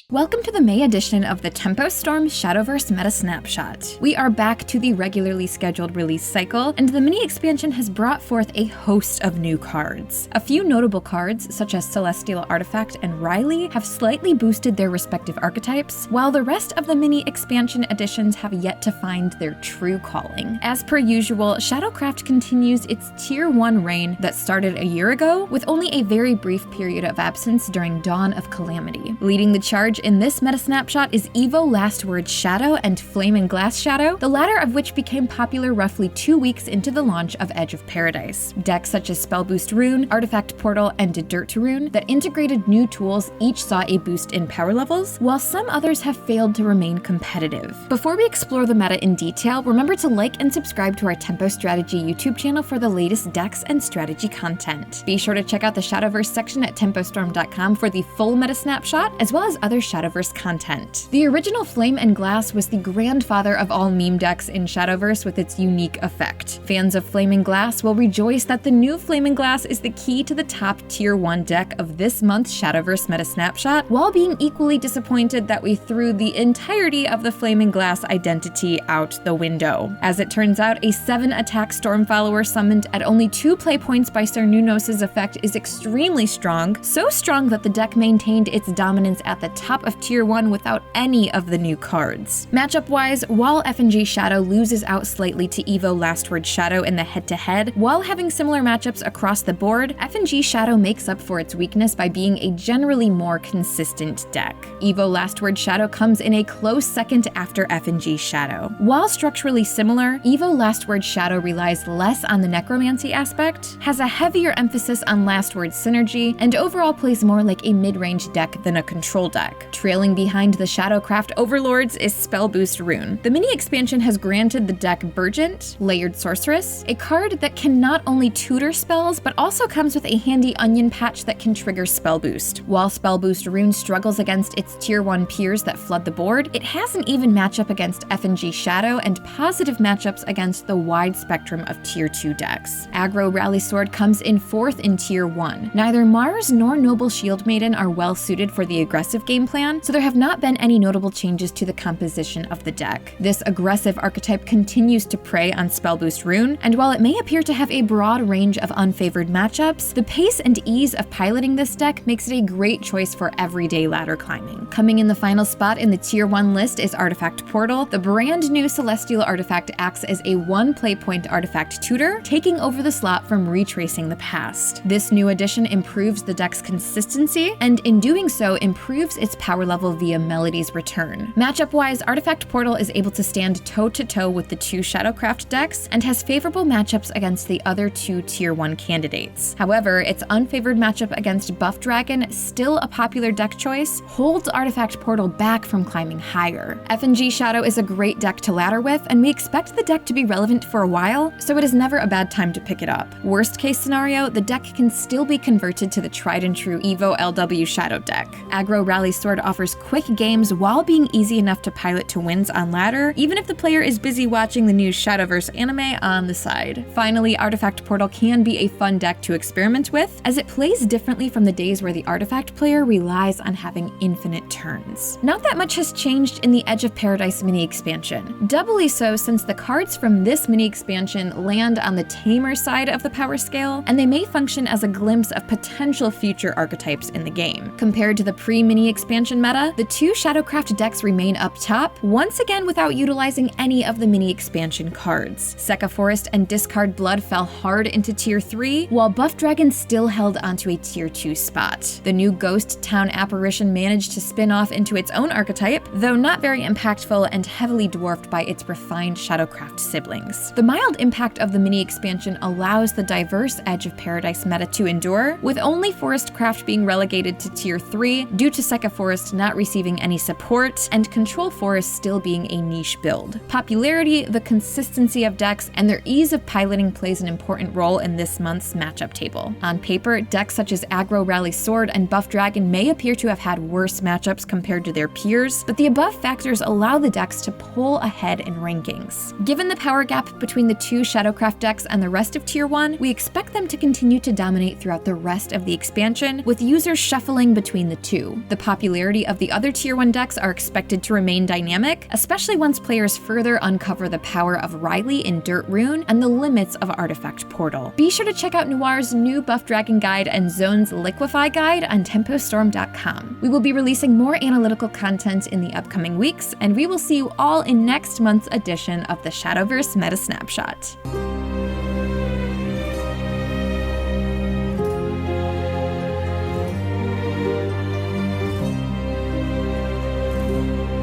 Welcome to the May edition of the Tempo Storm Shadowverse Meta Snapshot. We are back to the regularly scheduled release cycle, and the mini expansion has brought forth a host of new cards. A few notable cards, such as Celestial Artifact and Riley, have slightly boosted their respective archetypes, while the rest of the mini expansion editions have yet to find their true calling. As per usual, Shadowcraft continues its Tier 1 reign that started a year ago, with only a very brief period of absence during Dawn of Calamity. Leading the charge in this meta snapshot is Evo Last Word Shadow and Flame and Glass Shadow, the latter of which became popular roughly 2 weeks into the launch of Edge of Paradise. Decks such as Spell Boost Rune, Artifact Portal, and Dirt to Rune that integrated new tools each saw a boost in power levels, while some others have failed to remain competitive. Before we explore the meta in detail, remember to like and subscribe to our Tempo Strategy YouTube channel for the latest decks and strategy content. Be sure to check out the Shadowverse section at tempostorm.com for the full meta snapshot, as well as other Shadowverse content. The original Flame and Glass was the grandfather of all meme decks in Shadowverse with its unique effect. Fans of Flame and Glass will rejoice that the new Flame and Glass is the key to the top Tier 1 deck of this month's Shadowverse Meta Snapshot, while being equally disappointed that we threw the entirety of the Flame and Glass identity out the window. As it turns out, a 7-attack Storm Follower summoned at only 2 play points by Cernunnos' effect is extremely strong, so strong that the deck maintained its dominance at the top of Tier 1 without any of the new cards. Matchup-wise, while FNG Shadow loses out slightly to Evo Last Word Shadow in the head-to-head, while having similar matchups across the board, FNG Shadow makes up for its weakness by being a generally more consistent deck. Evo Last Word Shadow comes in a close second after FNG Shadow. While structurally similar, Evo Last Word Shadow relies less on the necromancy aspect, has a heavier emphasis on Last Word synergy, and overall plays more like a mid-range deck than a control deck. Trailing behind the Shadowcraft overlords is Spell Boost Rune. The mini expansion has granted the deck Burgent, Layered Sorceress, a card that can not only tutor spells, but also comes with a handy onion patch that can trigger Spell Boost. While Spell Boost Rune struggles against its Tier 1 peers that flood the board, it has an even matchup against FNG Shadow and positive matchups against the wide spectrum of Tier 2 decks. Aggro Rally Sword comes in 4th in Tier 1. Neither Mars nor Noble Shield Maiden are well suited for the aggressive game plan, so there have not been any notable changes to the composition of the deck. This aggressive archetype continues to prey on Spell Boost Rune, and while it may appear to have a broad range of unfavored matchups, the pace and ease of piloting this deck makes it a great choice for everyday ladder climbing. Coming in the final spot in the Tier 1 list is Artifact Portal. The brand new Celestial Artifact acts as a 1 play point artifact tutor, taking over the slot from Retracing the Past. This new addition improves the deck's consistency, and in doing so improves its power level via Melody's Return. Matchup-wise, Artifact Portal is able to stand toe-to-toe with the 2 Shadowcraft decks and has favorable matchups against the other 2 Tier 1 candidates. However, its unfavored matchup against Buff Dragon, still a popular deck choice, holds Artifact Portal back from climbing higher. FNG Shadow is a great deck to ladder with, and we expect the deck to be relevant for a while, so it is never a bad time to pick it up. Worst case scenario, the deck can still be converted to the tried and true Evo LW Shadow deck. Aggro Rally Sword offers quick games while being easy enough to pilot to wins on ladder, even if the player is busy watching the new Shadowverse anime on the side. Finally, Artifact Portal can be a fun deck to experiment with, as it plays differently from the days where the Artifact player relies on having infinite turns. Not that much has changed in the Edge of Paradise mini expansion. Doubly so since the cards from this mini expansion land on the tamer side of the power scale, and they may function as a glimpse of potential future archetypes in the game. Compared to the pre-mini expansion meta, the 2 Shadowcraft decks remain up top, once again without utilizing any of the mini expansion cards. Sekka Forest and Discard Blood fell hard into Tier 3, while Buff Dragon still held onto a Tier 2 spot. The new Ghost Town Apparition managed to spin off into its own archetype, though not very impactful and heavily dwarfed by its refined Shadowcraft siblings. The mild impact of the mini expansion allows the diverse Edge of Paradise meta to endure, with only Forestcraft being relegated to Tier 3 due to Sekka Forest Forest not receiving any support, and Control Forest still being a niche build. Popularity, the consistency of decks, and their ease of piloting plays an important role in this month's matchup table. On paper, decks such as Aggro Rally Sword and Buff Dragon may appear to have had worse matchups compared to their peers, but the above factors allow the decks to pull ahead in rankings. Given the power gap between the two Shadowcraft decks and the rest of Tier 1, we expect them to continue to dominate throughout the rest of the expansion, with users shuffling between the two. The popularity of the other Tier 1 decks are expected to remain dynamic, especially once players further uncover the power of Riley in Dirt Rune and the limits of Artifact Portal. Be sure to check out Noir's new Buff Dragon guide and Zone's Liquify guide on TempoStorm.com. We will be releasing more analytical content in the upcoming weeks, and we will see you all in next month's edition of the Shadowverse Meta Snapshot.